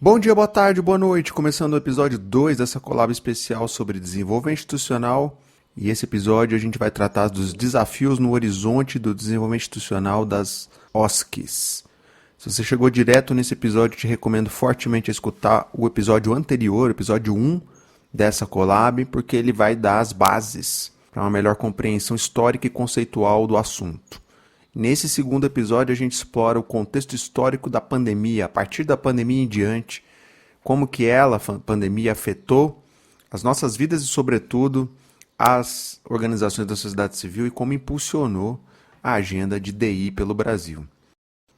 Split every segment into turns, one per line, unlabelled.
Bom dia, boa tarde, boa noite. Começando o episódio 2 dessa collab especial sobre desenvolvimento institucional. E esse episódio a gente vai tratar dos desafios no horizonte do desenvolvimento institucional das OSCs. Se você chegou direto nesse episódio, te recomendo fortemente escutar o episódio anterior, episódio 1 dessa collab, porque ele vai dar as bases para uma melhor compreensão histórica e conceitual do assunto. Nesse segundo episódio, a gente explora o contexto histórico da pandemia, a partir da pandemia em diante, como que a pandemia, afetou as nossas vidas e, sobretudo, as organizações da sociedade civil e como impulsionou a agenda de DI pelo Brasil.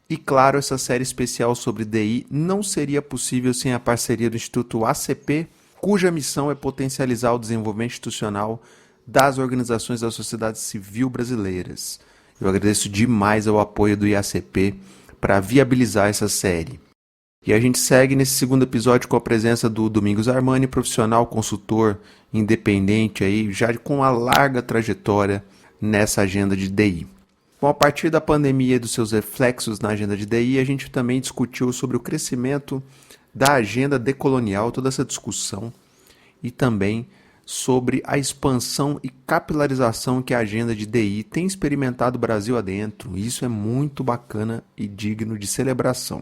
E, claro, essa série especial sobre DI não seria possível sem a parceria do Instituto ACP, cuja missão é potencializar o desenvolvimento institucional das organizações da sociedade civil brasileiras. Eu agradeço demais ao apoio do IACP para viabilizar essa série. E a gente segue nesse segundo episódio com a presença do Domingos Armani, profissional, consultor independente, aí, já com uma larga trajetória nessa agenda de DI. Bom, a partir da pandemia e dos seus reflexos na agenda de DI, a gente também discutiu sobre o crescimento da agenda decolonial, toda essa discussão, e também sobre a expansão e capilarização que a agenda de DI tem experimentado Brasil adentro. Isso é muito bacana e digno de celebração.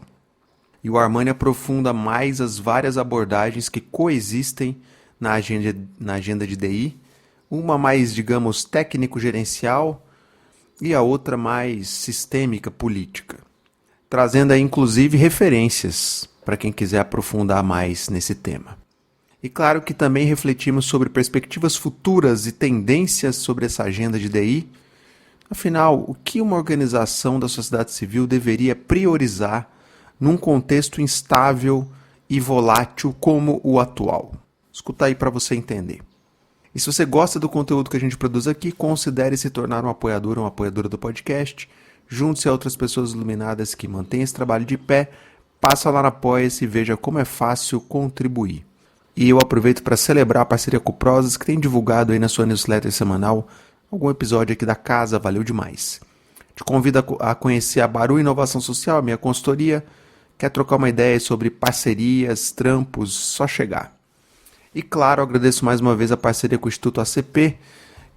E o Armani aprofunda mais as várias abordagens que coexistem na agenda de DI, uma mais, digamos, técnico-gerencial e a outra mais sistêmica, política, trazendo aí, inclusive, referências para quem quiser aprofundar mais nesse tema. E claro que também refletimos sobre perspectivas futuras e tendências sobre essa agenda de DI. Afinal, o que uma organização da sociedade civil deveria priorizar num contexto instável e volátil como o atual? Escuta aí para você entender. E se você gosta do conteúdo que a gente produz aqui, considere se tornar um apoiador ou uma apoiadora do podcast. Junte-se a outras pessoas iluminadas que mantêm esse trabalho de pé. Passa lá na Apoia-se e veja como é fácil contribuir. E eu aproveito para celebrar a parceria com o Prozas, que tem divulgado aí na sua newsletter semanal algum episódio aqui da casa, valeu demais. Te convido a conhecer a Baru Inovação Social, minha consultoria. Quer trocar uma ideia sobre parcerias, trampos, só chegar. E claro, agradeço mais uma vez a parceria com o Instituto ACP,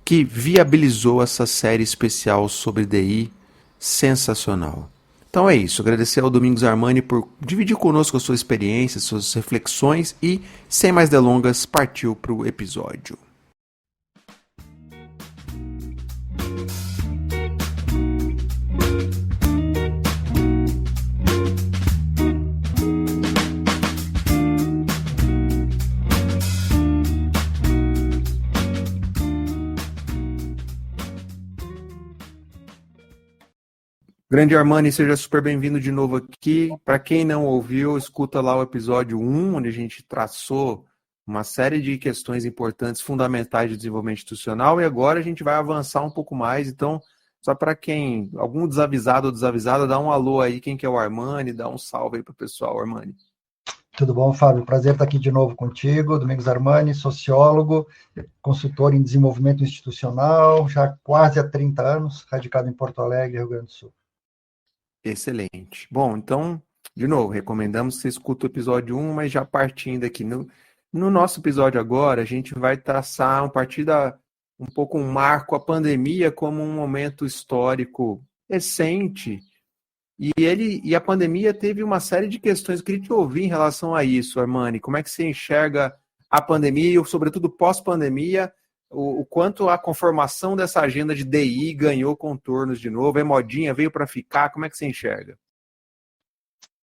que viabilizou essa série especial sobre DI sensacional. Então é isso, agradecer ao Domingos Armani por dividir conosco a sua experiência, suas reflexões e, sem mais delongas, partiu para o episódio. Grande Armani, seja super bem-vindo de novo aqui. Para quem não ouviu, escuta lá o episódio 1, onde a gente traçou uma série de questões importantes, fundamentais de desenvolvimento institucional, e agora a gente vai avançar um pouco mais. Então, só para quem, algum desavisado ou desavisada, dá um alô aí, quem que é o Armani, dá um salve aí para o pessoal, Armani.
Tudo bom, Fábio? Prazer estar aqui de novo contigo. Domingos Armani, sociólogo, consultor em desenvolvimento institucional, já quase há 30 anos, radicado em Porto Alegre, Rio Grande do Sul.
Excelente. Bom, então, de novo, recomendamos que você escute o episódio 1, mas já partindo aqui. No nosso episódio agora, a gente vai traçar um pouco um marco a pandemia como um momento histórico recente. E a pandemia teve uma série de questões. Eu queria te ouvir em relação a isso, Armani. Como é que você enxerga a pandemia e, sobretudo, pós-pandemia, o quanto a conformação dessa agenda de DI ganhou contornos de novo? É modinha, veio para ficar? Como é que você enxerga?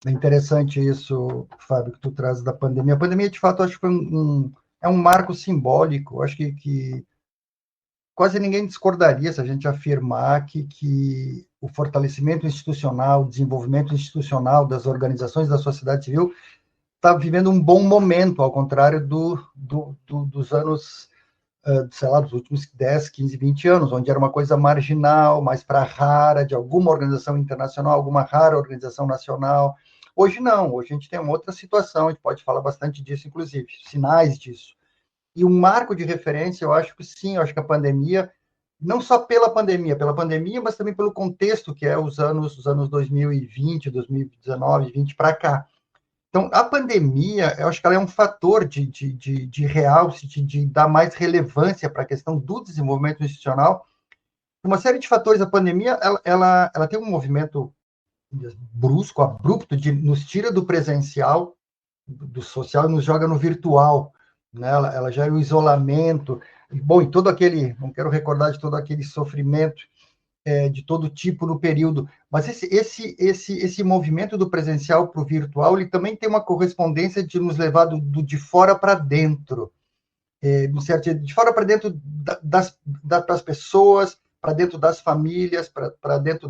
É interessante isso, Fábio, que tu traz da pandemia. A pandemia, de fato, acho que foi é um marco simbólico. Acho que quase ninguém discordaria se a gente afirmar que o fortalecimento institucional, o desenvolvimento institucional das organizações da sociedade civil está vivendo um bom momento, ao contrário dos anos, sei lá, dos últimos 10, 15, 20 anos, onde era uma coisa marginal, mais para rara, de alguma organização internacional, alguma rara organização nacional. Hoje não, hoje a gente tem uma outra situação, a gente pode falar bastante disso, inclusive, sinais disso. E um marco de referência, eu acho que sim, eu acho que a pandemia, não só pela pandemia, mas também pelo contexto que é os anos 2020, 2019, 2020 para cá. Então, a pandemia, eu acho que ela é um fator de realce, de dar mais relevância para a questão do desenvolvimento institucional. Uma série de fatores, a pandemia, ela tem um movimento brusco, abrupto, nos tira do presencial, do social, e nos joga no virtual. Né? Ela já é o isolamento. Bom, e todo aquele, não quero recordar de todo aquele sofrimento de todo tipo no período, mas esse movimento do presencial para o virtual, ele também tem uma correspondência de nos levar de fora para dentro, no certo, de fora para dentro das pessoas, para dentro das famílias, para dentro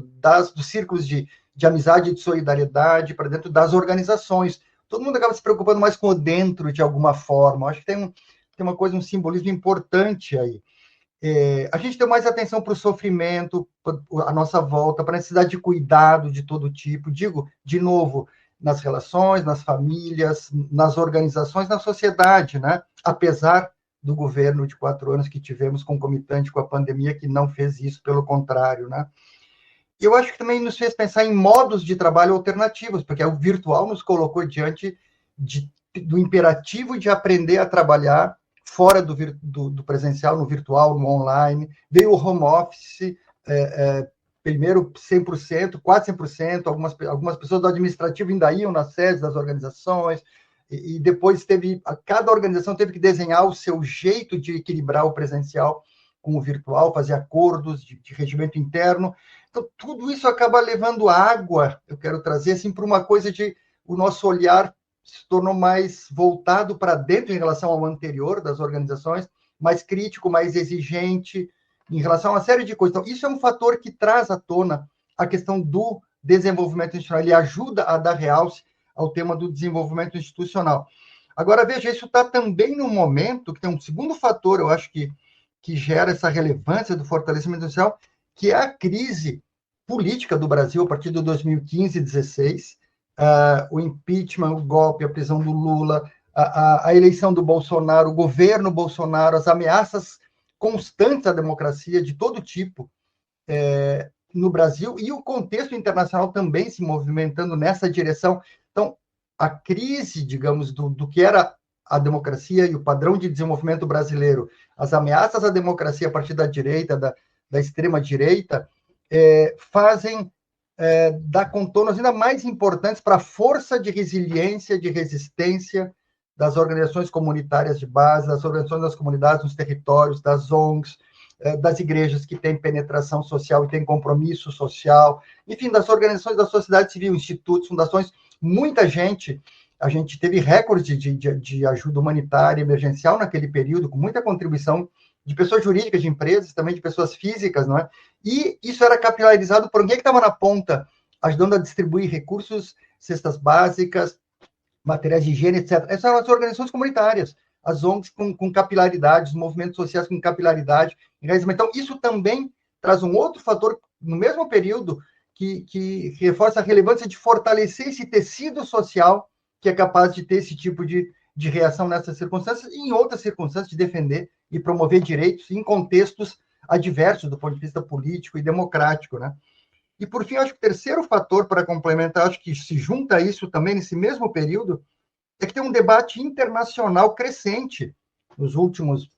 dos círculos de amizade e de solidariedade, para dentro das organizações. Todo mundo acaba se preocupando mais com o dentro, de alguma forma. Acho que tem uma coisa, um simbolismo importante aí. A gente deu mais atenção para o sofrimento, a nossa volta, para a necessidade de cuidado de todo tipo. Digo, de novo, nas relações, nas famílias, nas organizações, na sociedade, né? Apesar do governo de 4 anos que tivemos concomitante com a pandemia, que não fez isso, pelo contrário, né? E eu acho que também nos fez pensar em modos de trabalho alternativos, porque o virtual nos colocou diante do imperativo de aprender a trabalhar fora do presencial, no virtual, no online. Veio o home office, primeiro 100%, quase 100%, algumas pessoas do administrativo ainda iam nas sedes das organizações, e depois cada organização teve que desenhar o seu jeito de equilibrar o presencial com o virtual, fazer acordos de regimento interno. Então, tudo isso acaba levando água, eu quero trazer assim, para uma coisa o nosso olhar se tornou mais voltado para dentro em relação ao anterior das organizações, mais crítico, mais exigente em relação a uma série de coisas. Então, isso é um fator que traz à tona a questão do desenvolvimento institucional. Ele ajuda a dar realce ao tema do desenvolvimento institucional. Agora, veja, isso está também no momento que tem um segundo fator, eu acho que gera essa relevância do fortalecimento institucional, que é a crise política do Brasil a partir de 2015 e 2016, o impeachment, o golpe, a prisão do Lula, a eleição do Bolsonaro, o governo Bolsonaro, as ameaças constantes à democracia de todo tipo no Brasil, e o contexto internacional também se movimentando nessa direção. Então, a crise, digamos, do que era a democracia e o padrão de desenvolvimento brasileiro, as ameaças à democracia a partir da direita, da extrema-direita, fazem dar contornos ainda mais importantes para a força de resiliência, de resistência das organizações comunitárias de base, das organizações das comunidades nos territórios, das ONGs, das igrejas que têm penetração social e têm compromisso social, enfim, das organizações da sociedade civil, institutos, fundações, muita gente. A gente teve recorde de ajuda humanitária emergencial naquele período, com muita contribuição de pessoas jurídicas, de empresas, também de pessoas físicas, não é? E isso era capilarizado por alguém que estava na ponta, ajudando a distribuir recursos, cestas básicas, materiais de higiene, etc. Essas eram as organizações comunitárias, as ONGs com capilaridade, os movimentos sociais com capilaridade. Então, isso também traz um outro fator, no mesmo período, que reforça a relevância de fortalecer esse tecido social que é capaz de ter esse tipo de reação nessas circunstâncias e em outras circunstâncias de defender e promover direitos em contextos adversos do ponto de vista político e democrático, né? E, por fim, acho que o terceiro fator para complementar, acho que se junta a isso também nesse mesmo período, é que tem um debate internacional crescente nos últimos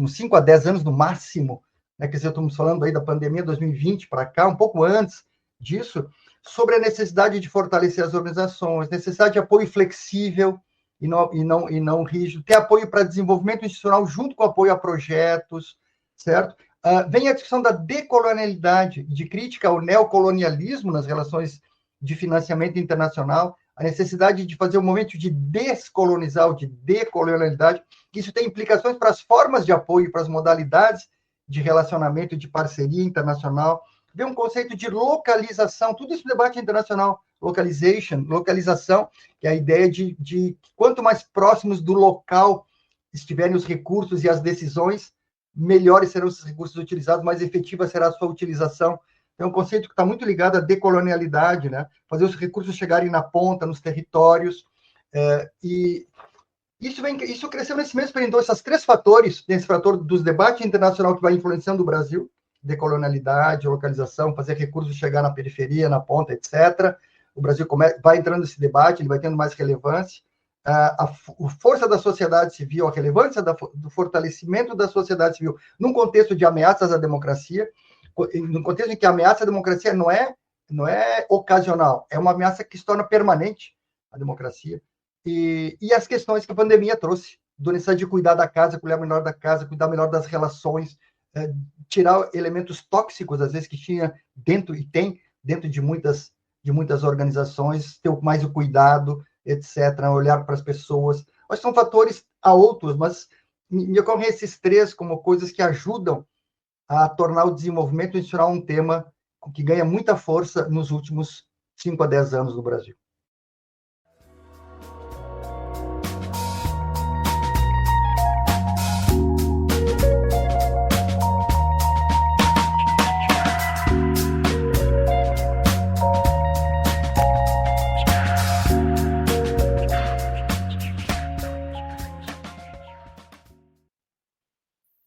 5 a 10 anos no máximo, né? Quer dizer, estamos falando aí da pandemia 2020 para cá, um pouco antes disso, sobre a necessidade de fortalecer as organizações, necessidade de apoio flexível e não rígido, ter apoio para desenvolvimento institucional junto com apoio a projetos, certo? Vem a discussão da decolonialidade, de crítica ao neocolonialismo nas relações de financiamento internacional, a necessidade de fazer um momento de descolonizar ou de decolonialidade, que isso tem implicações para as formas de apoio, para as modalidades de relacionamento, de parceria internacional. Vem um conceito de localização, tudo isso no debate internacional, localização, que é a ideia de quanto mais próximos do local estiverem os recursos e as decisões, melhores serão esses recursos utilizados, mais efetiva será a sua utilização. É um conceito que está muito ligado à decolonialidade, né? Fazer os recursos chegarem na ponta, nos territórios. E isso cresceu nesse mesmo período. Então, esses três fatores, esse fator dos debates internacionais que vai influenciando o Brasil, decolonialidade, localização, fazer recursos chegar na periferia, na ponta, etc. o Brasil vai entrando nesse debate, ele vai tendo mais relevância. A força da sociedade civil, a relevância do fortalecimento da sociedade civil num contexto de ameaças à democracia, num contexto em que a ameaça à democracia não é ocasional, é uma ameaça que se torna permanente à democracia. E as questões que a pandemia trouxe, do necessidade de cuidar da casa, cuidar melhor da casa, cuidar melhor das relações, tirar elementos tóxicos, às vezes, que tinha dentro, e tem dentro de muitas organizações, ter mais o cuidado, etc., olhar para as pessoas. Acho que são fatores a outros, mas me ocorrem esses três como coisas que ajudam a tornar o desenvolvimento institucional um tema que ganha muita força nos últimos 5 a 10 anos no Brasil.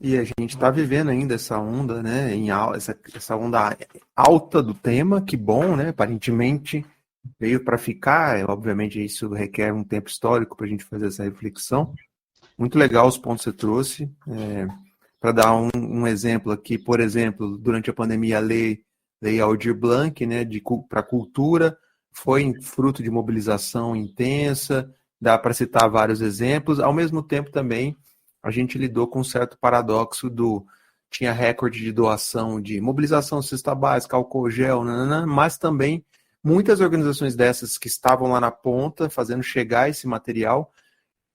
E a gente está vivendo ainda essa onda, né, essa onda alta do tema, que bom, né, aparentemente veio para ficar, obviamente isso requer um tempo histórico para a gente fazer essa reflexão. Muito legal os pontos que você trouxe. Para dar um exemplo aqui, por exemplo, durante a pandemia, a lei Aldir Blanc, né, para a cultura, foi fruto de mobilização intensa, dá para citar vários exemplos, ao mesmo tempo também a gente lidou com um certo paradoxo tinha recorde de doação de mobilização, cesta básica, álcool gel, mas também muitas organizações dessas que estavam lá na ponta, fazendo chegar esse material,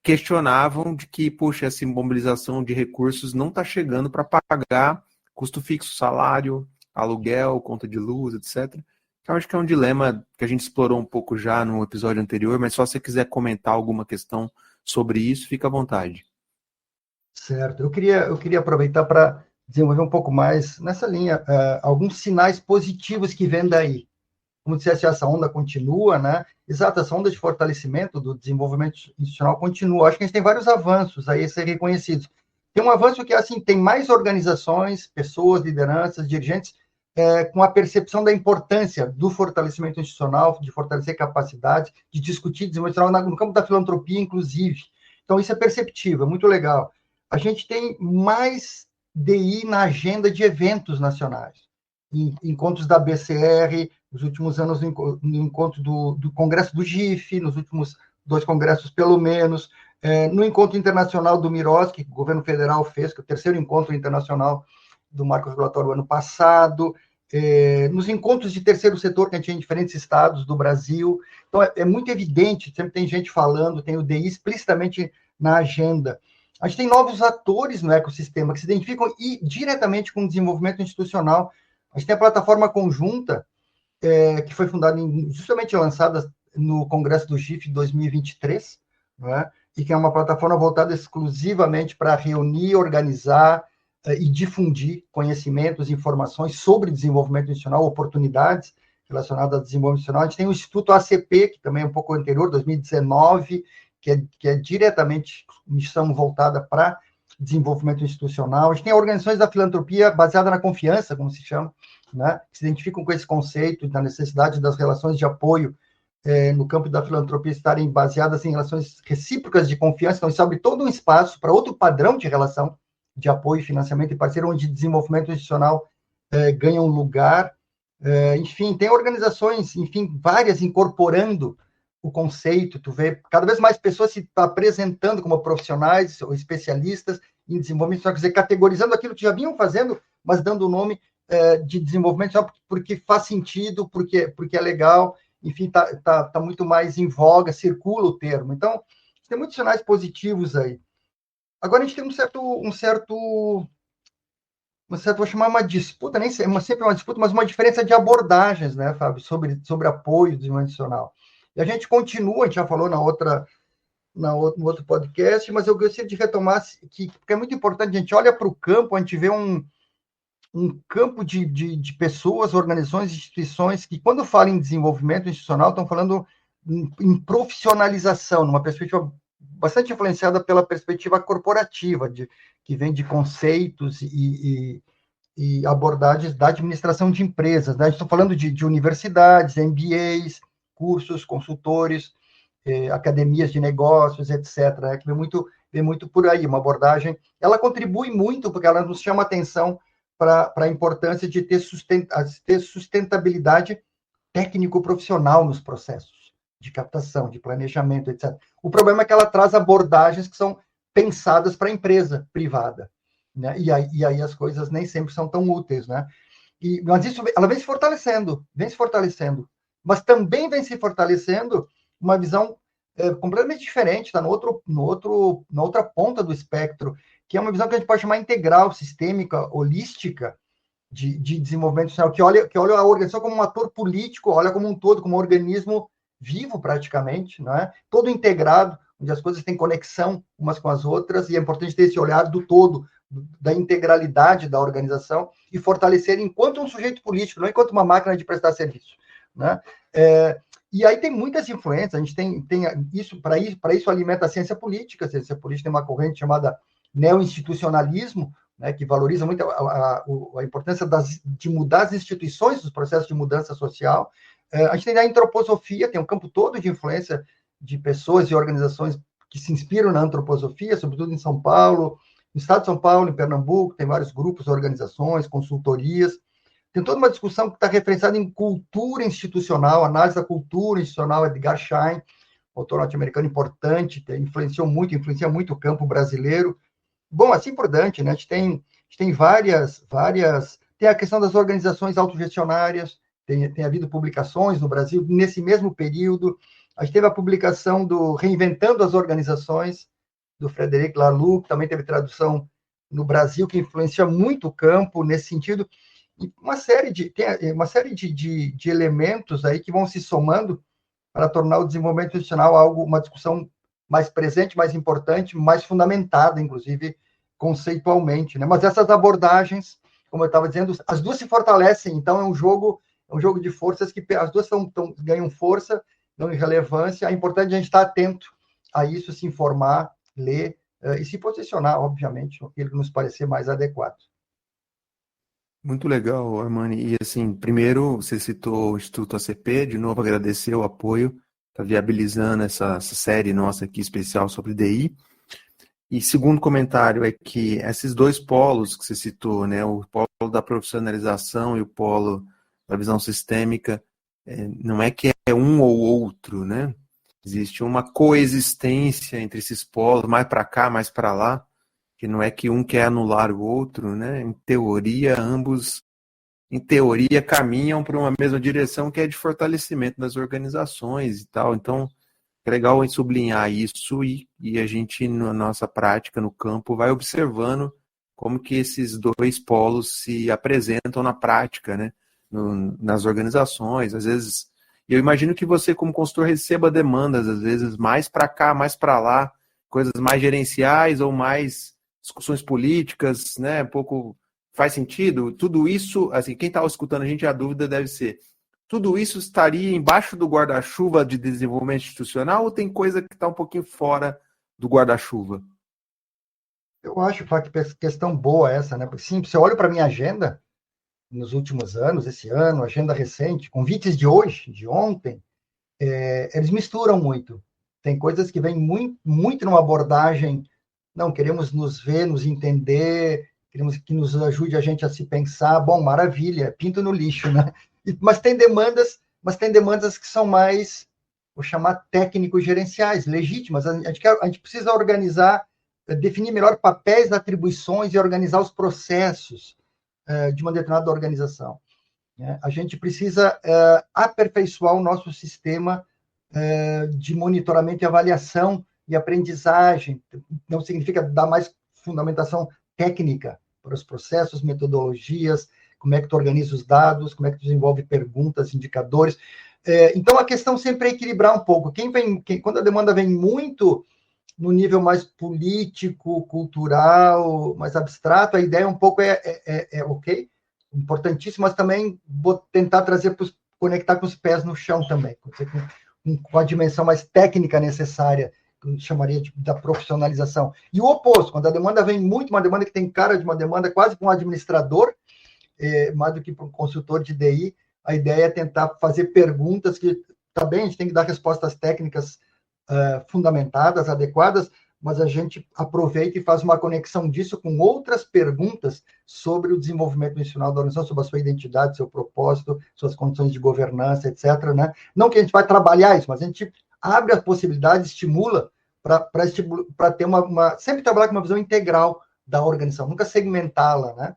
questionavam de que, puxa, essa mobilização de recursos não está chegando para pagar custo fixo, salário, aluguel, conta de luz, etc. Então, acho que é um dilema que a gente explorou um pouco já no episódio anterior, mas se você quiser comentar alguma questão sobre isso, fica à vontade.
Certo. Eu queria aproveitar para desenvolver um pouco mais nessa linha, alguns sinais positivos que vêm daí. Como disseste, essa onda continua, né? Exato, essa onda de fortalecimento do desenvolvimento institucional continua. Acho que a gente tem vários avanços aí a ser reconhecidos. Tem um avanço que, assim, tem mais organizações, pessoas, lideranças, dirigentes, com a percepção da importância do fortalecimento institucional, de fortalecer capacidade, de discutir desenvolvimento institucional no campo da filantropia, inclusive. Então, isso é perceptível, é muito legal. A gente tem mais DI na agenda de eventos nacionais. Encontros da BCR, nos últimos anos, no encontro do Congresso do GIF, nos últimos 2 congressos, pelo menos, no encontro internacional do MIROS, que o governo federal fez, que é o 3º encontro internacional do marco regulatório ano passado, nos encontros de terceiro setor que a gente tinha em diferentes estados do Brasil. Então, é muito evidente, sempre tem gente falando, tem o DI explicitamente na agenda. A gente tem novos atores no ecossistema que se identificam diretamente com o desenvolvimento institucional. A gente tem a plataforma conjunta, que foi fundada, justamente lançada no Congresso do GIF 2023, né? E que é uma plataforma voltada exclusivamente para reunir, organizar e difundir conhecimentos, informações sobre desenvolvimento institucional, oportunidades relacionadas ao desenvolvimento institucional. A gente tem o Instituto ACP, que também é um pouco anterior, 2019, que é diretamente missão voltada para desenvolvimento institucional. A gente tem organizações da filantropia baseada na confiança, como se chama, né, que se identificam com esse conceito da necessidade das relações de apoio no campo da filantropia estarem baseadas em relações recíprocas de confiança. Então, isso abre todo um espaço para outro padrão de relação de apoio, financiamento e parceiro, onde desenvolvimento institucional ganha um lugar. Enfim, tem organizações, enfim, várias incorporando o conceito. Tu vê cada vez mais pessoas se apresentando como profissionais ou especialistas em desenvolvimento, quer dizer, categorizando aquilo que já vinham fazendo, mas dando o nome de desenvolvimento só porque faz sentido, porque é legal, enfim, tá muito mais em voga, circula o termo. Então, tem muitos sinais positivos aí. Agora a gente tem um certo vou chamar uma disputa, nem sempre uma disputa, mas uma diferença de abordagens, né, Fábio, sobre apoio do desenvolvimento institucional. E a gente continua, a gente já falou no outro podcast, mas eu gostaria de retomar, porque é muito importante, a gente olha para o campo, a gente vê um campo de pessoas, organizações, instituições, que quando falam em desenvolvimento institucional, estão falando em profissionalização, numa perspectiva bastante influenciada pela perspectiva corporativa, que vem de conceitos e abordagens da administração de empresas. Né? A gente está falando de universidades, MBAs, cursos, consultores, academias de negócios, etc., né, que vem muito por aí, uma abordagem, ela contribui muito, porque ela nos chama atenção para a importância de ter sustentabilidade técnico-profissional nos processos de captação, de planejamento, etc. O problema é que ela traz abordagens que são pensadas para a empresa privada, né? E aí as coisas nem sempre são tão úteis, né? Mas isso, ela vem se fortalecendo, mas também vem se fortalecendo uma visão completamente diferente, está na outra ponta do espectro, que é uma visão que a gente pode chamar integral, sistêmica, holística, de desenvolvimento social, que olha a organização como um ator político, olha como um todo, como um organismo vivo praticamente, não é? Todo integrado, onde as coisas têm conexão umas com as outras, e é importante ter esse olhar do todo, da integralidade da organização, e fortalecer enquanto um sujeito político, não enquanto uma máquina de prestar serviço, né? E aí tem muitas influências, a gente tem isso, para isso alimenta a ciência política tem uma corrente chamada neo-institucionalismo, né, que valoriza muito a importância de mudar as instituições dos processos de mudança social. A gente tem a antroposofia, tem um campo todo de influência de pessoas e organizações que se inspiram na antroposofia, sobretudo em São Paulo, no estado de São Paulo, em Pernambuco, tem vários grupos, organizações, consultorias. Tem toda uma discussão que está referenciada em cultura institucional, análise da cultura institucional, Edgar Schein, autor norte-americano importante, influencia muito o campo brasileiro. Bom, assim por diante, né? A gente tem várias. Tem a questão das organizações autogestionárias, tem havido publicações no Brasil nesse mesmo período. A gente teve a publicação do Reinventando as Organizações, do Frederic Laloux, que também teve tradução no Brasil, que influencia muito o campo nesse sentido. E uma série de elementos aí que vão se somando para tornar o desenvolvimento institucional uma discussão mais presente, mais importante, mais fundamentada, inclusive, conceitualmente, né? Mas essas abordagens, como eu estava dizendo, as duas se fortalecem, então é um jogo de forças que as duas ganham força, ganham relevância. É importante a gente estar atento a isso, se informar, ler e se posicionar, obviamente, aquilo que nos parecer mais adequado.
Muito legal, Armani. E assim, primeiro você citou o Instituto ACP, de novo agradecer o apoio, está viabilizando essa série nossa aqui especial sobre DI. E segundo comentário é que esses dois polos que você citou, né, o polo da profissionalização e o polo da visão sistêmica, não é que é um ou outro, né? Existe uma coexistência entre esses polos, mais para cá, mais para lá, que não é que um quer anular o outro, né? Em teoria, ambos, caminham para uma mesma direção, que é de fortalecimento das organizações e tal. Então, é legal sublinhar isso e a gente, na nossa prática, no campo, vai observando como que esses dois polos se apresentam na prática, né? Nas organizações. Às vezes, eu imagino que você, como consultor, receba demandas, às vezes, mais para cá, mais para lá, coisas mais gerenciais ou mais discussões políticas, né? Um pouco faz sentido? Tudo isso, assim, quem está escutando a gente, a dúvida deve ser: tudo isso estaria embaixo do guarda-chuva de desenvolvimento institucional ou tem coisa que está um pouquinho fora do guarda-chuva?
Eu acho, Fábio, que questão boa essa, né? Porque, sim, você olha para a minha agenda nos últimos anos, esse ano, agenda recente, convites de hoje, de ontem, eles misturam muito. Tem coisas que vêm muito numa abordagem, não, queremos nos ver, nos entender, queremos que nos ajude a gente a se pensar, bom, maravilha, pinto no lixo, né? Mas tem demandas que são mais, vou chamar técnico-gerenciais, legítimas. A gente precisa organizar, definir melhor papéis, atribuições e organizar os processos de uma determinada organização. A gente precisa aperfeiçoar o nosso sistema de monitoramento e avaliação e aprendizagem. Não significa dar mais fundamentação técnica para os processos, metodologias, como é que tu organiza os dados, como é que tu desenvolve perguntas, indicadores. Então, a questão sempre é equilibrar um pouco. Quando a demanda vem muito no nível mais político, cultural, mais abstrato, a ideia um pouco ok, importantíssimo, mas também vou tentar conectar com os pés no chão também, com a dimensão mais técnica necessária, que eu chamaria da profissionalização. E o oposto, quando a demanda vem muito, uma demanda que tem cara de uma demanda quase para um administrador, mais do que para um consultor de DI, a ideia é tentar fazer perguntas que está bem, a gente tem que dar respostas técnicas fundamentadas, adequadas, mas a gente aproveita e faz uma conexão disso com outras perguntas sobre o desenvolvimento institucional da organização, sobre a sua identidade, seu propósito, suas condições de governança, etc., né? Não que a gente vai trabalhar isso, mas a gente abre a possibilidade, estimula para ter sempre trabalhar com uma visão integral da organização, nunca segmentá-la, né?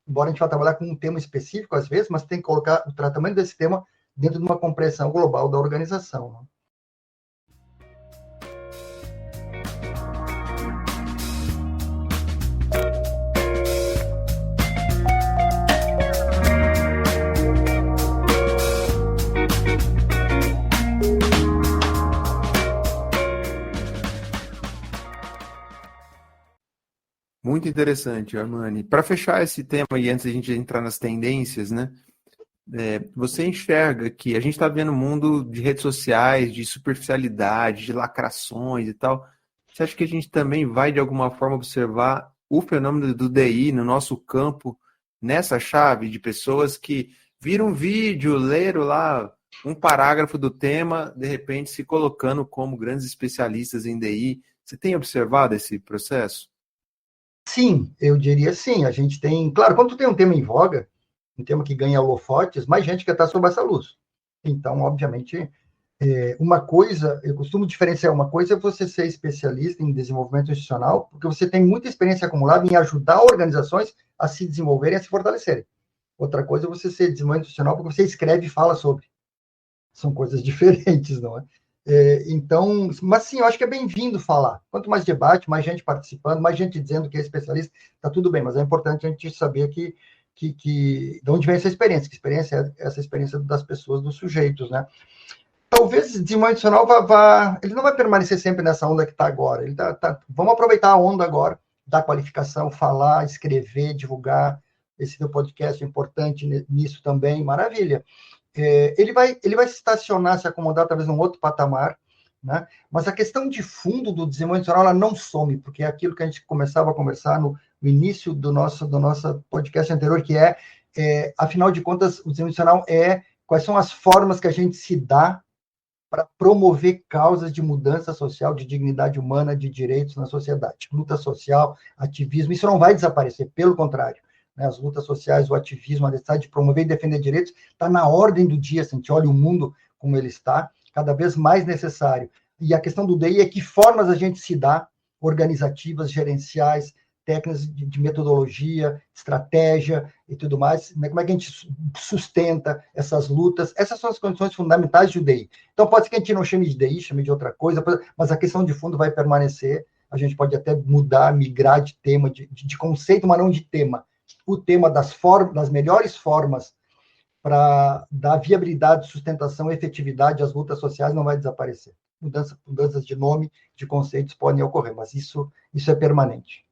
Embora a gente vá trabalhar com um tema específico, às vezes, mas tem que colocar o tratamento desse tema dentro de uma compreensão global da organização, né?
Muito interessante, Armani. Para fechar esse tema e antes de a gente entrar nas tendências, né? Você enxerga que a gente está vendo um mundo de redes sociais, de superficialidade, de lacrações e tal. Você acha que a gente também vai, de alguma forma, observar o fenômeno do DI no nosso campo, nessa chave de pessoas que viram um vídeo, leram lá um parágrafo do tema, de repente se colocando como grandes especialistas em DI? Você tem observado esse processo?
Sim, eu diria sim. A gente tem, claro, quando tu tem um tema em voga, um tema que ganha holofotes, mais gente quer estar sob essa luz. Então, obviamente, uma coisa, eu costumo diferenciar, uma coisa é você ser especialista em desenvolvimento institucional, porque você tem muita experiência acumulada em ajudar organizações a se desenvolverem, a se fortalecerem. Outra coisa é você ser desenvolvimento institucional porque você escreve e fala sobre. São coisas diferentes, não é? Então, mas sim, eu acho que é bem-vindo falar. Quanto mais debate, mais gente participando, mais gente dizendo que é especialista, está tudo bem, mas é importante a gente saber que de onde vem essa experiência, que experiência é essa experiência das pessoas, dos sujeitos, né? Talvez o desenvolvimento institucional ele não vai permanecer sempre nessa onda que está agora. Vamos aproveitar a onda agora da qualificação, falar, escrever, divulgar. Esse teu podcast é importante nisso também, maravilha. Ele vai se estacionar, se acomodar talvez num outro patamar, né? Mas a questão de fundo do desenvolvimento institucional, ela não some, porque é aquilo que a gente começava a conversar no início do nosso podcast anterior, que afinal de contas, o desenvolvimento institucional quais são as formas que a gente se dá para promover causas de mudança social, de dignidade humana, de direitos na sociedade. Luta social, ativismo, isso não vai desaparecer, pelo contrário. As lutas sociais, o ativismo, a necessidade de promover e defender direitos, está na ordem do dia, se a gente olha o mundo como ele está, cada vez mais necessário. E a questão do DI é que formas a gente se dá, organizativas, gerenciais, técnicas de metodologia, estratégia e tudo mais, né? Como é que a gente sustenta essas lutas, essas são as condições fundamentais do DI. Então, pode ser que a gente não chame de DI, chame de outra coisa, mas a questão de fundo vai permanecer, a gente pode até mudar, migrar de tema, de conceito, mas não de tema. O tema das melhores formas para dar viabilidade, sustentação e efetividade às lutas sociais não vai desaparecer. Mudanças de nome, de conceitos podem ocorrer, mas isso é permanente.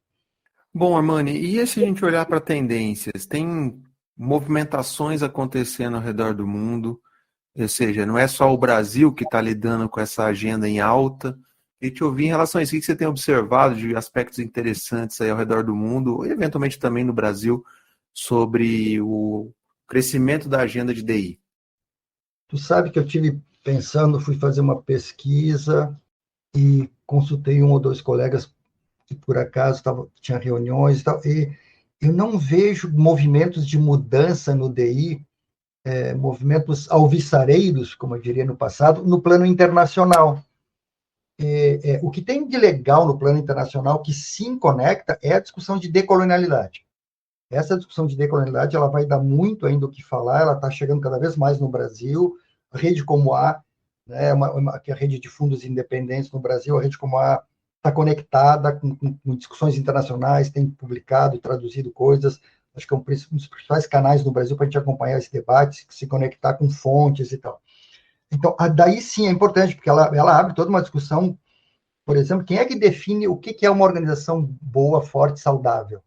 Bom, Armani, e se a gente olhar para tendências? Tem movimentações acontecendo ao redor do mundo, ou seja, não é só o Brasil que está lidando com essa agenda em alta. E te ouvir em relação a isso, o que você tem observado de aspectos interessantes aí ao redor do mundo, e eventualmente também no Brasil, sobre o crescimento da agenda de DI?
Tu sabe que eu tive pensando, fui fazer uma pesquisa e consultei um ou dois colegas que por acaso tinha reuniões e tal, e eu não vejo movimentos de mudança no DI, movimentos alvissareiros, como eu diria no passado, no plano internacional. O que tem de legal no plano internacional que se conecta é a discussão de decolonialidade. Essa discussão de decolonialidade ela vai dar muito ainda o que falar, ela está chegando cada vez mais no Brasil. A Rede Como A, né, que é a rede de fundos independentes no Brasil, a Rede Como A está conectada com discussões internacionais, tem publicado, traduzido coisas. Acho que é um dos principais canais no Brasil para a gente acompanhar esse debate, se conectar com fontes e tal. Então, daí sim é importante, porque ela abre toda uma discussão, por exemplo, quem é que define o que é uma organização boa, forte, saudável?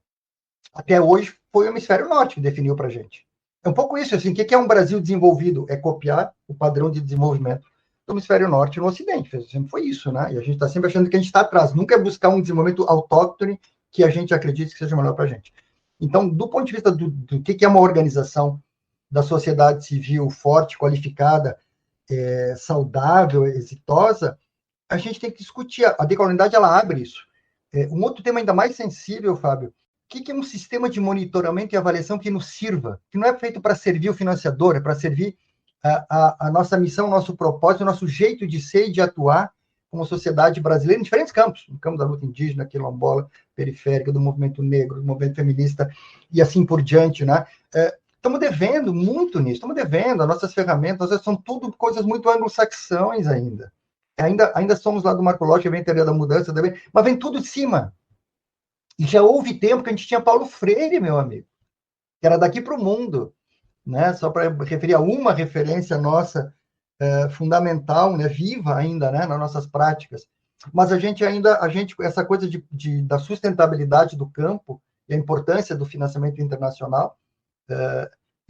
Até hoje foi o Hemisfério Norte que definiu para a gente. É um pouco isso, assim, o que é um Brasil desenvolvido? É copiar o padrão de desenvolvimento do Hemisfério Norte e no Ocidente. Sempre foi isso, né? E a gente está sempre achando que a gente está atrás. Nunca é buscar um desenvolvimento autóctone que a gente acredite que seja melhor para a gente. Então, do ponto de vista do que é uma organização da sociedade civil forte, qualificada, saudável, exitosa, a gente tem que discutir. A decolonialidade, ela abre isso. Um outro tema ainda mais sensível, Fábio, o que é um sistema de monitoramento e avaliação que nos sirva, que não é feito para servir o financiador, é para servir a nossa missão, o nosso propósito, o nosso jeito de ser e de atuar como sociedade brasileira em diferentes campos, no campo da luta indígena, quilombola, periférica, do movimento negro, do movimento feminista e assim por diante, né? Estamos devendo muito nisso, estamos devendo, as nossas ferramentas, são tudo coisas muito anglo-saxões ainda. Ainda somos lá do Marco Lógico, vem a teoria da mudança também, mas vem tudo de cima. E já houve tempo que a gente tinha Paulo Freire, meu amigo, que era daqui para o mundo, né? Só para referir a uma referência nossa fundamental, né? Viva ainda, né? Nas nossas práticas. Mas essa coisa da sustentabilidade do campo e a importância do financiamento internacional,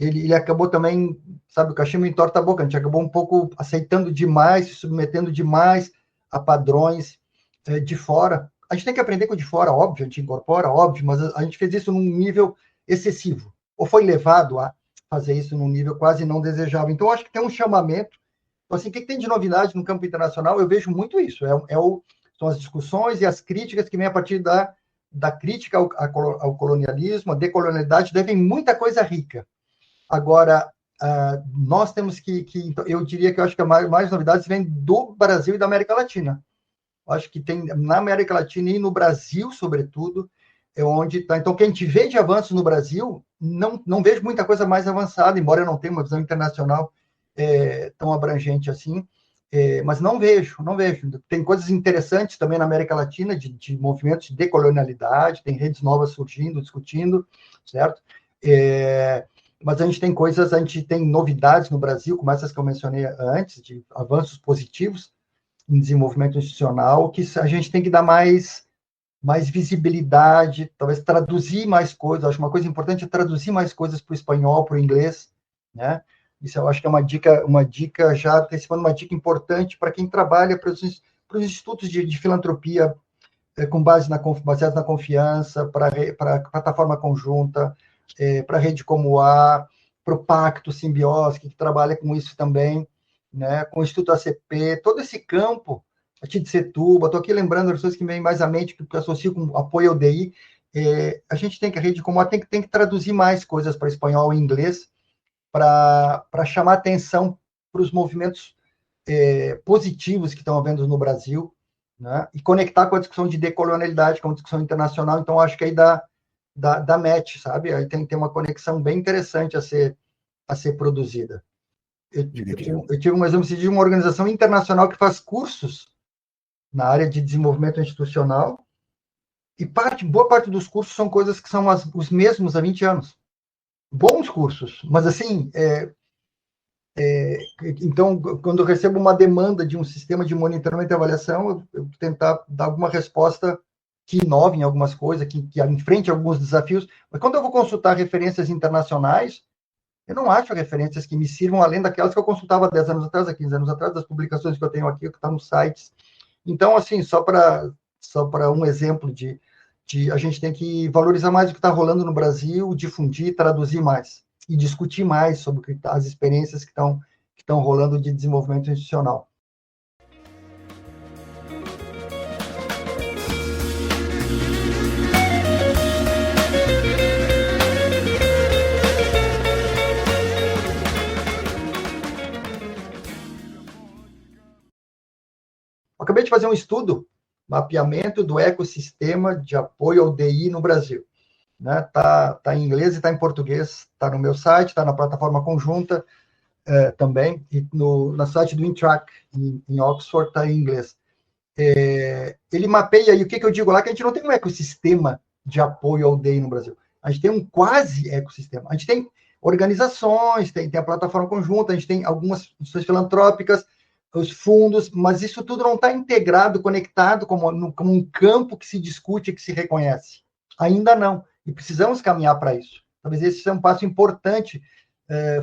ele acabou também, sabe, o cachimbo entorta a boca, a gente acabou um pouco aceitando demais, se submetendo demais a padrões de fora. A gente tem que aprender com o de fora, óbvio, a gente incorpora, óbvio, mas a gente fez isso num nível excessivo, ou foi levado a fazer isso num nível quase não desejável. Então, acho que tem um chamamento. Assim, o que tem de novidade no campo internacional? Eu vejo muito isso. São as discussões e as críticas que vêm a partir da crítica ao colonialismo, a decolonialidade, devem muita coisa rica. Agora, nós temos eu diria que eu acho que mais novidades vêm do Brasil e da América Latina. Eu acho que tem na América Latina e no Brasil, sobretudo, é onde está. Então, o que a gente vê de avanços no Brasil, não vejo muita coisa mais avançada, embora eu não tenha uma visão internacional tão abrangente assim, mas não vejo. Tem coisas interessantes também na América Latina, de movimentos de decolonialidade, tem redes novas surgindo, discutindo, certo? Mas a gente tem novidades no Brasil, como essas que eu mencionei antes, de avanços positivos em desenvolvimento institucional, que a gente tem que dar mais visibilidade, talvez traduzir mais coisas. Acho uma coisa importante é traduzir mais coisas para o espanhol, para o inglês, né? Isso eu acho que é uma dica já antecipando uma dica importante para quem trabalha para os institutos de filantropia baseados na confiança, para a plataforma conjunta, para a rede como para o Pacto Simbiose, que trabalha com isso também, né, com o Instituto ACP, todo esse campo, a de Setúbal, estou aqui lembrando as pessoas que me vêm mais à mente, que associo com apoio ao DI, a gente tem que, a rede como tem que traduzir mais coisas para espanhol e inglês, para chamar atenção para os movimentos positivos que estão havendo no Brasil, né, e conectar com a discussão de decolonialidade, com a discussão internacional. Então, acho que aí dá match, sabe? Aí tem uma conexão bem interessante a ser produzida. Eu tive um exemplo de uma organização internacional que faz cursos na área de desenvolvimento institucional, e boa parte dos cursos são coisas que são os mesmos há 20 anos. Bons cursos, mas assim, então, quando eu recebo uma demanda de um sistema de monitoramento e avaliação, eu tentar dar alguma resposta que inove em algumas coisas, que enfrente alguns desafios, mas quando eu vou consultar referências internacionais, eu não acho referências que me sirvam além daquelas que eu consultava há 10 anos atrás, há 15 anos atrás, das publicações que eu tenho aqui, que estão nos sites. Então, assim, só para um exemplo a gente tem que valorizar mais o que está rolando no Brasil, difundir, traduzir mais e discutir mais sobre as experiências que estão rolando de desenvolvimento institucional. Acabei de fazer um estudo, mapeamento do ecossistema de apoio ao DI no Brasil. Né? Tá em inglês e está em português, está no meu site, está na plataforma conjunta também, e no site do Intrac, em Oxford, está em inglês. Ele mapeia, e o que eu digo lá, que a gente não tem um ecossistema de apoio ao DI no Brasil. A gente tem um quase ecossistema. A gente tem organizações, tem a plataforma conjunta, a gente tem algumas instituições filantrópicas, os fundos, mas isso tudo não está integrado, conectado como um campo que se discute, que se reconhece. Ainda não. E precisamos caminhar para isso. Talvez esse seja um passo importante,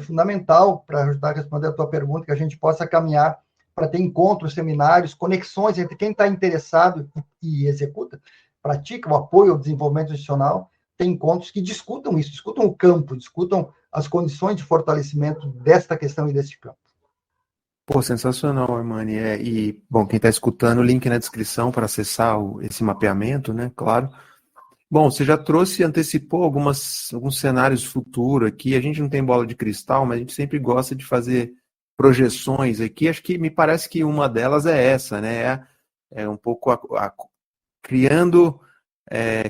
fundamental, para ajudar a responder a tua pergunta, que a gente possa caminhar para ter encontros, seminários, conexões entre quem está interessado e executa, pratica o apoio ao desenvolvimento institucional, tem encontros que discutam isso, discutam o campo, discutam as condições de fortalecimento desta questão e deste campo.
Pô, sensacional, Armani. Bom, quem está escutando, o link na descrição para acessar esse mapeamento, né? Claro. Bom, você já trouxe, antecipou alguns cenários futuros aqui. A gente não tem bola de cristal, mas a gente sempre gosta de fazer projeções aqui. Acho que me parece que uma delas é essa, né? É um pouco criando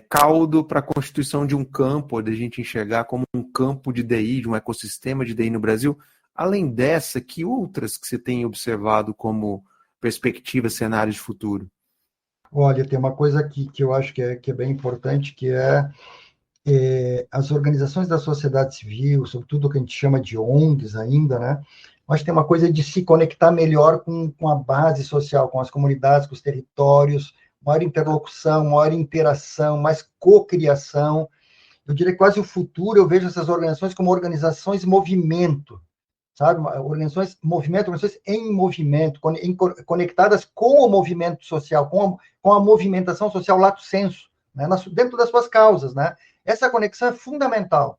caldo para a constituição de um campo, de a gente enxergar como um campo de DI, de um ecossistema de DI no Brasil. Além dessa, que outras que você tem observado como perspectivas, cenários de futuro?
Olha, tem uma coisa que eu acho que é bem importante, que as organizações da sociedade civil, sobretudo o que a gente chama de ONGs ainda, né? Mas tem uma coisa de se conectar melhor com a base social, com as comunidades, com os territórios, maior interlocução, maior interação, mais cocriação. Eu diria que quase o futuro, eu vejo essas organizações como organizações em movimento, sabe? Organizações movimento, organizações em movimento, conectadas com o movimento social, com a movimentação social lato sensu, né? Dentro das suas causas, né? Essa conexão é fundamental,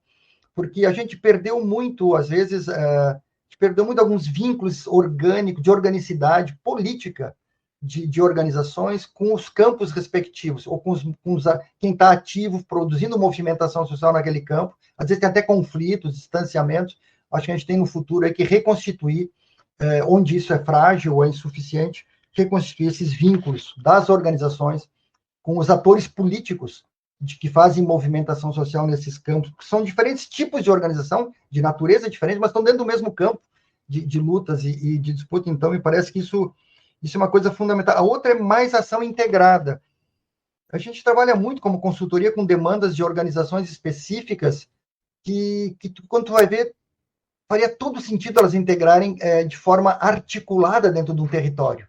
porque a gente perdeu muito, às vezes, a gente perdeu muito alguns vínculos orgânicos, de organicidade política, de organizações com os campos respectivos, ou quem está ativo, produzindo movimentação social naquele campo. Às vezes tem até conflitos, distanciamentos. Acho que a gente tem no futuro que reconstituir, onde isso é frágil ou é insuficiente, reconstituir esses vínculos das organizações com os atores políticos que fazem movimentação social nesses campos, que são diferentes tipos de organização, de natureza diferente, mas estão dentro do mesmo campo de lutas e de disputa. Então, me parece que isso é uma coisa fundamental. A outra é mais ação integrada. A gente trabalha muito como consultoria com demandas de organizações específicas que quando tu vai ver, faria todo sentido elas integrarem de forma articulada dentro de um território.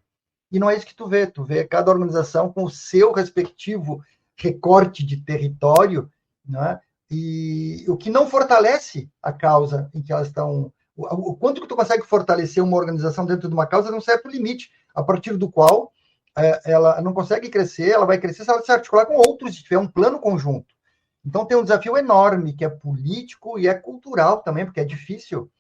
E não é isso que tu vê. Tu vê cada organização com o seu respectivo recorte de território, né? E o que não fortalece a causa em que elas estão. O quanto que tu consegue fortalecer uma organização dentro de uma causa tem um certo limite, a partir do qual ela não consegue crescer, ela vai crescer se ela se articular com outros, se tiver um plano conjunto. Então tem um desafio enorme, que é político e é cultural também, porque é difícil,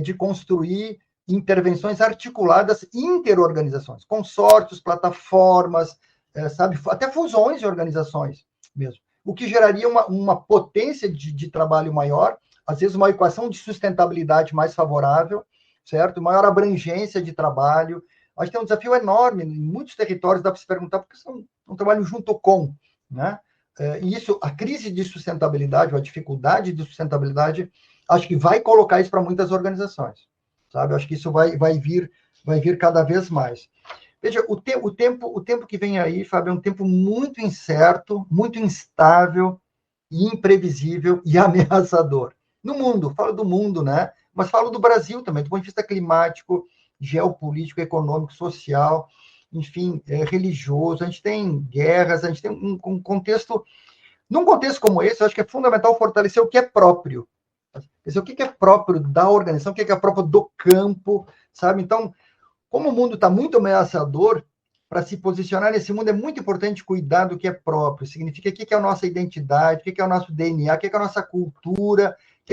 de construir intervenções articuladas interorganizações, consórcios, plataformas, sabe, até fusões de organizações mesmo, o que geraria uma potência de trabalho maior, às vezes uma equação de sustentabilidade mais favorável, certo? Maior abrangência de trabalho. Acho que tem um desafio enorme, em muitos territórios dá para se perguntar por que são um trabalho junto com, né? E isso, a crise de sustentabilidade, ou a dificuldade de sustentabilidade, acho que vai colocar isso para muitas organizações, sabe? Acho que isso vai vir cada vez mais. Veja, o tempo que vem aí, Fábio, é um tempo muito incerto, muito instável, imprevisível e ameaçador. No mundo, falo do mundo, né? Mas falo do Brasil também, do ponto de vista climático, geopolítico, econômico, social, enfim, religioso. A gente tem guerras, a gente tem um contexto. Num contexto como esse, eu acho que é fundamental fortalecer o que é próprio. Quer dizer, o que é próprio da organização, o que é próprio do campo, sabe? Então, como o mundo está muito ameaçador, para se posicionar nesse mundo é muito importante cuidar do que é próprio. Significa o que é a nossa identidade, o que é o nosso DNA, o que é a nossa cultura, o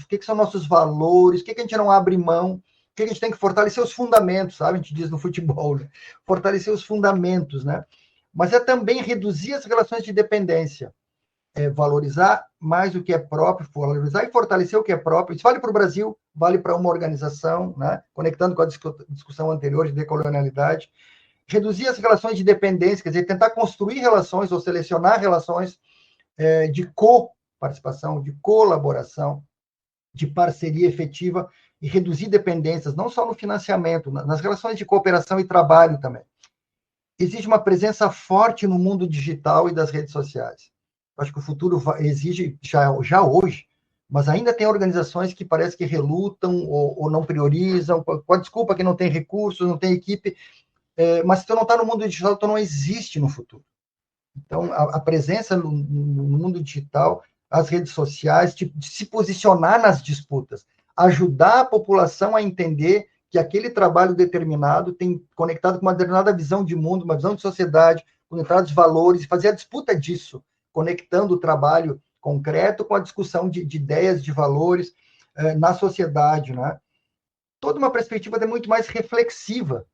que são nossos valores, o que a gente não abre mão, o que a gente tem que fortalecer os fundamentos, sabe? A gente diz no futebol, né? Fortalecer os fundamentos, né? Mas é também reduzir as relações de dependência. Valorizar mais o que é próprio, valorizar e fortalecer o que é próprio. Isso vale para o Brasil, vale para uma organização, né? Conectando com a discussão anterior de decolonialidade. Reduzir as relações de dependência, quer dizer, tentar construir relações ou selecionar relações de co-participação, de colaboração, de parceria efetiva e reduzir dependências, não só no financiamento, nas relações de cooperação e trabalho também. Existe uma presença forte no mundo digital e das redes sociais. Acho que o futuro exige, já hoje, mas ainda tem organizações que parece que relutam ou não priorizam, com a desculpa que não tem recursos, não tem equipe, mas se tu não está no mundo digital, tu não existe no futuro. Então, a presença no mundo digital, as redes sociais, de se posicionar nas disputas, ajudar a população a entender que aquele trabalho determinado tem conectado com uma determinada visão de mundo, uma visão de sociedade, com determinados valores, e fazer a disputa disso, conectando o trabalho concreto com a discussão de ideias, de valores na sociedade, né? toda uma perspectiva até muito mais reflexiva.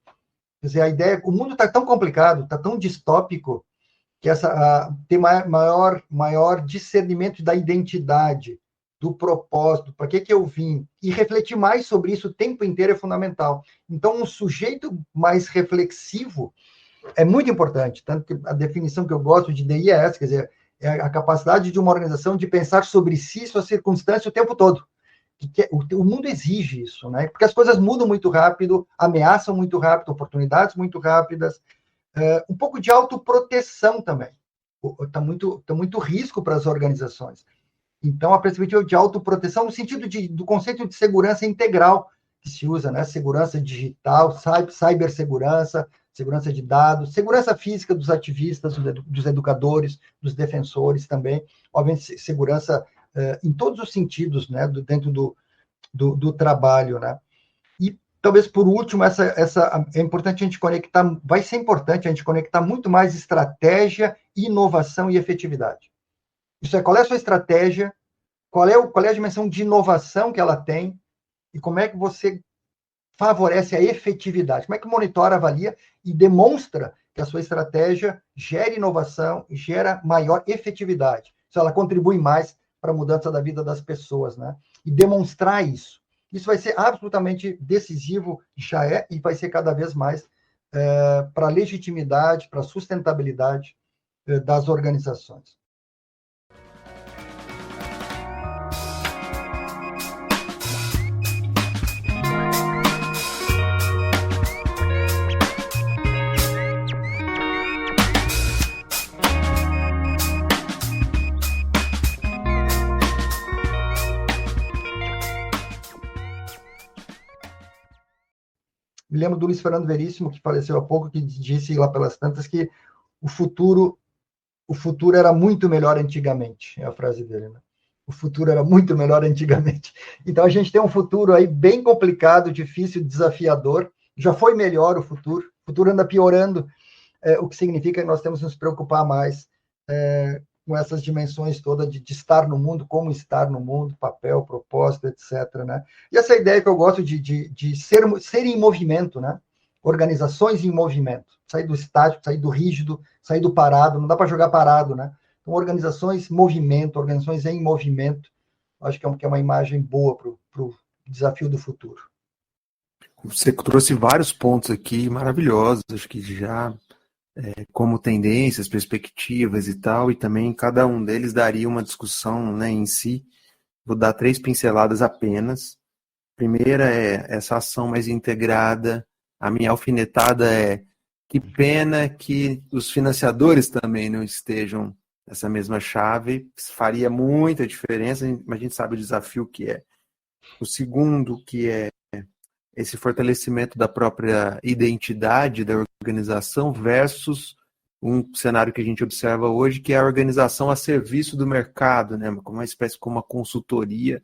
Quer dizer, a ideia, o mundo está tão complicado, está tão distópico, que ter maior discernimento da identidade, do propósito, para que eu vim, e refletir mais sobre isso o tempo inteiro é fundamental. Então, um sujeito mais reflexivo é muito importante, tanto que a definição que eu gosto de DI é essa, quer dizer, é a capacidade de uma organização de pensar sobre si, sua circunstância o tempo todo. O mundo exige isso, né? Porque as coisas mudam muito rápido, ameaçam muito rápido, oportunidades muito rápidas, um pouco de autoproteção também. Está muito risco para as organizações. Então, a perspectiva de autoproteção, no sentido do conceito de segurança integral que se usa, né? Segurança digital, cibersegurança, segurança de dados, segurança física dos ativistas, dos educadores, dos defensores também, obviamente, segurança em todos os sentidos, né? Dentro do trabalho, né? E talvez por último, é importante a gente conectar, vai ser importante a gente conectar muito mais estratégia, inovação e efetividade. Isso é, qual é a sua estratégia, qual é a dimensão de inovação que ela tem e como é que você favorece a efetividade, como é que monitora, avalia e demonstra que a sua estratégia gera inovação e gera maior efetividade. Se ela contribui mais para a mudança da vida das pessoas, né? E demonstrar isso. Isso vai ser absolutamente decisivo, já é, e vai ser cada vez mais para a legitimidade, para a sustentabilidade das organizações. Me lembro do Luiz Fernando Veríssimo, que faleceu há pouco, que disse lá pelas tantas que o futuro era muito melhor antigamente, é a frase dele, né? O futuro era muito melhor antigamente. Então, a gente tem um futuro aí bem complicado, difícil, desafiador. Já foi melhor o futuro anda piorando, o que significa que nós temos que nos preocupar mais com essas dimensões todas de estar no mundo, como estar no mundo, papel, propósito, etc. Né? E essa ideia que eu gosto de ser em movimento, né? Organizações em movimento, sair do estático, sair do rígido, sair do parado, não dá para jogar parado, né? Então, organizações em movimento, acho que é uma imagem boa para o desafio do futuro.
Você trouxe vários pontos aqui maravilhosos, acho que já como tendências, perspectivas e tal, e também cada um deles daria uma discussão, né, em si. Vou dar 3 pinceladas apenas. Primeira é essa ação mais integrada. A minha alfinetada é: que pena que os financiadores também não estejam nessa mesma chave. Isso faria muita diferença, mas a gente sabe o desafio que é. O segundo, que é esse fortalecimento da própria identidade da organização versus um cenário que a gente observa hoje, que é a organização a serviço do mercado, né? Como uma espécie como uma consultoria.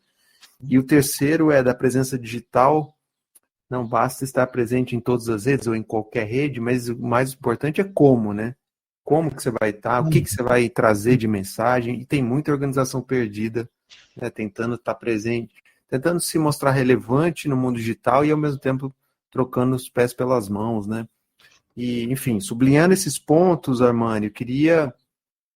E o terceiro é da presença digital. Não basta estar presente em todas as redes ou em qualquer rede, mas o mais importante é como, né? Como que você vai estar, o que você vai trazer de mensagem. E tem muita organização perdida, né? Tentando estar presente, tentando se mostrar relevante no mundo digital e, ao mesmo tempo, trocando os pés pelas mãos, né? E, enfim, sublinhando esses pontos, Armani, eu queria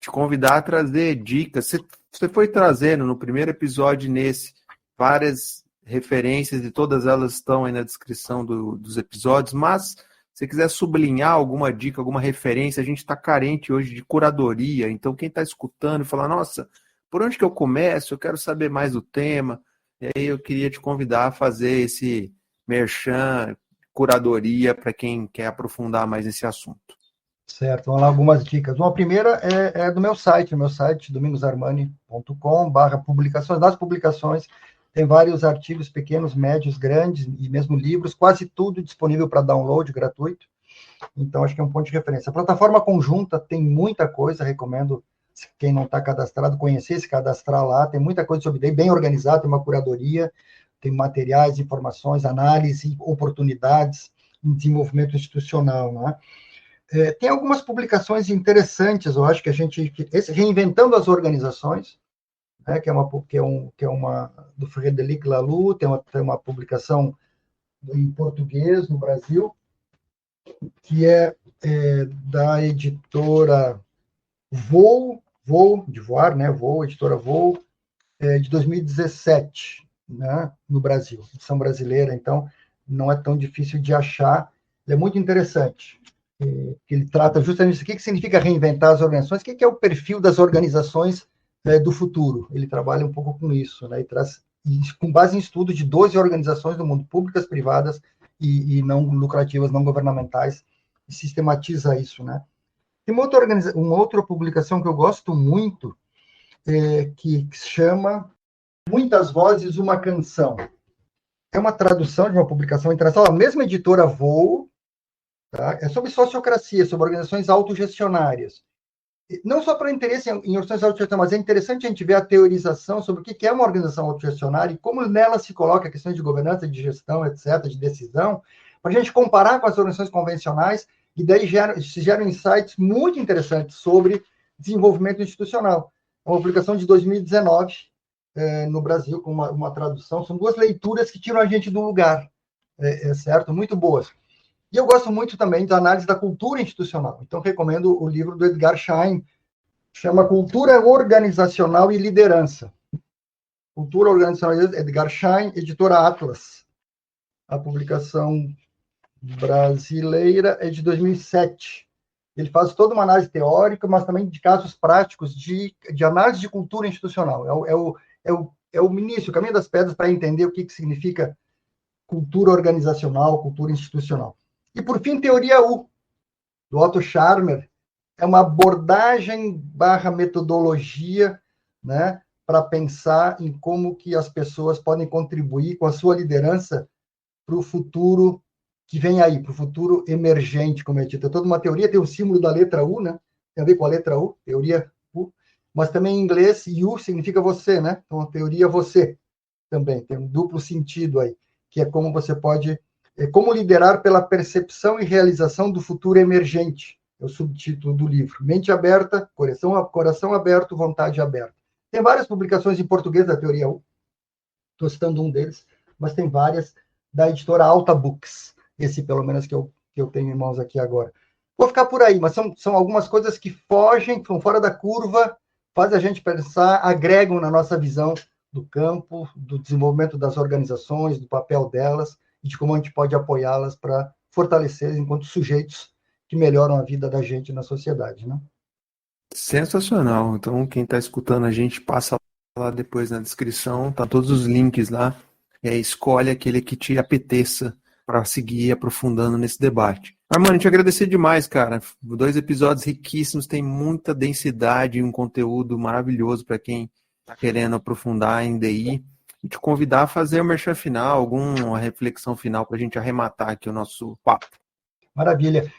te convidar a trazer dicas. Você foi trazendo no primeiro episódio nesse várias referências e todas elas estão aí na descrição dos episódios, mas se quiser sublinhar alguma dica, alguma referência, a gente está carente hoje de curadoria, então quem está escutando e fala, nossa, por onde que eu começo? Eu quero saber mais do tema. E aí eu queria te convidar a fazer esse merchan, curadoria, para quem quer aprofundar mais esse assunto.
Certo, vamos lá, algumas dicas. Uma primeira é do meu site, domingosarmani.com/publicações. Nas publicações tem vários artigos pequenos, médios, grandes e mesmo livros, quase tudo disponível para download gratuito. Então, acho que é um ponto de referência. A plataforma conjunta tem muita coisa, recomendo quem não está cadastrado conhecer, se cadastrar lá, tem muita coisa sobre DEI, bem organizado, tem uma curadoria, tem materiais, informações, análise, oportunidades, desenvolvimento institucional, né? Tem algumas publicações interessantes, eu acho que esse Reinventando as Organizações, né, que é uma do Frederic Laloux, tem uma publicação em português no Brasil, que é da editora Voo, de voar, né? Voo, editora Voo, de 2017, né? No Brasil, edição brasileira, então não é tão difícil de achar. Ele é muito interessante. Ele trata justamente isso. O que significa reinventar as organizações? O que é o perfil das organizações do futuro? Ele trabalha um pouco com isso, né? E traz, com base em estudo de 12 organizações do mundo, públicas, privadas e não lucrativas, não governamentais, e sistematiza isso, né? Tem uma outra publicação que eu gosto muito, que se chama Muitas Vozes, Uma Canção. É uma tradução de uma publicação internacional, a mesma editora Voo, tá? É sobre sociocracia, sobre organizações autogestionárias. Não só para interesse em organizações autogestionárias, mas é interessante a gente ver a teorização sobre o que é uma organização autogestionária e como nela se coloca questões de governança, de gestão, etc., de decisão, para a gente comparar com as organizações convencionais, e daí se geram insights muito interessantes sobre desenvolvimento institucional. É uma publicação de 2019, no Brasil, com uma tradução. São duas leituras que tiram a gente do lugar, certo? Muito boas. E eu gosto muito também da análise da cultura institucional. Então, recomendo o livro do Edgar Schein, chama Cultura Organizacional e Liderança. Cultura Organizacional, Edgar Schein, editora Atlas. A publicação brasileira é de 2007. Ele faz toda uma análise teórica, mas também de casos práticos de análise de cultura institucional. É o início, o caminho das pedras para entender o que significa cultura organizacional, cultura institucional. E, por fim, Teoria U, do Otto Scharmer, é uma abordagem / metodologia, né, para pensar em como que as pessoas podem contribuir com a sua liderança para o futuro que vem aí, para o futuro emergente, como é dito. Toda uma teoria tem o símbolo da letra U, né? Tem a ver com a letra U, teoria U, mas também em inglês, U significa você, né? Então, a teoria você também, tem um duplo sentido aí, que é como você pode como liderar pela percepção e realização do futuro emergente. É o subtítulo do livro. Mente aberta, coração aberto, vontade aberta. Tem várias publicações em português da Teoria U. Estou citando um deles, mas tem várias da editora Alta Books. Esse, pelo menos, que eu tenho em mãos aqui agora. Vou ficar por aí, mas são algumas coisas que fogem, são fora da curva, fazem a gente pensar, agregam na nossa visão do campo, do desenvolvimento das organizações, do papel delas, e de como a gente pode apoiá-las para fortalecer enquanto sujeitos que melhoram a vida da gente na sociedade, né?
Sensacional. Então, quem está escutando a gente, passa lá depois na descrição, tá todos os links lá, e aí escolhe aquele que te apeteça para seguir aprofundando nesse debate. Armando, te agradecer demais, cara. 2 episódios riquíssimos, tem muita densidade e um conteúdo maravilhoso para quem está querendo aprofundar em DI. E te convidar a fazer o merchan final, alguma reflexão final para a gente arrematar aqui o nosso papo.
Maravilha.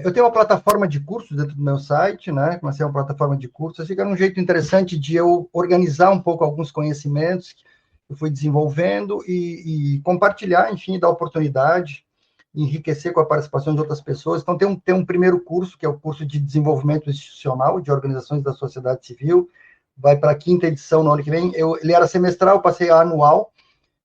Eu tenho uma plataforma de cursos dentro do meu site, né? Comecei uma plataforma de cursos. Achei que era um jeito interessante de eu organizar um pouco alguns conhecimentos que eu fui desenvolvendo e compartilhar, enfim, dar oportunidade, enriquecer com a participação de outras pessoas. Então, tem um primeiro curso, que é o curso de desenvolvimento institucional de organizações da sociedade civil. Vai para a 5ª edição no ano que vem. Ele era semestral, passei a anual.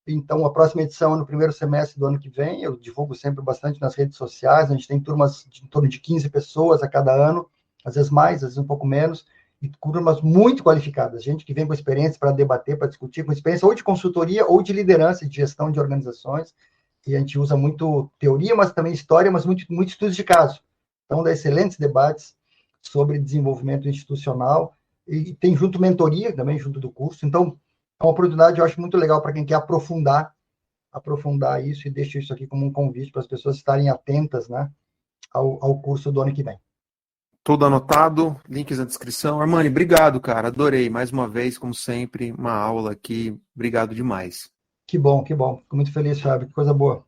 Então, a próxima edição é no primeiro semestre do ano que vem. Eu divulgo sempre bastante nas redes sociais. A gente tem turmas de em torno de 15 pessoas a cada ano, às vezes mais, às vezes um pouco menos, e turmas muito qualificadas. Gente que vem com experiência para debater, para discutir, com experiência ou de consultoria ou de liderança, de gestão de organizações. E a gente usa muito teoria, mas também história, mas muito estudos de caso. Então, dá excelentes debates sobre desenvolvimento institucional. E tem junto mentoria também, junto do curso. Então, é uma oportunidade, eu acho muito legal para quem quer aprofundar isso, e deixo isso aqui como um convite para as pessoas estarem atentas, né, ao curso do ano que vem.
Tudo anotado, links na descrição. Armani, obrigado, cara. Adorei. Mais uma vez, como sempre, uma aula aqui. Obrigado demais.
Que bom. Fico muito feliz, Fábio. Que coisa boa.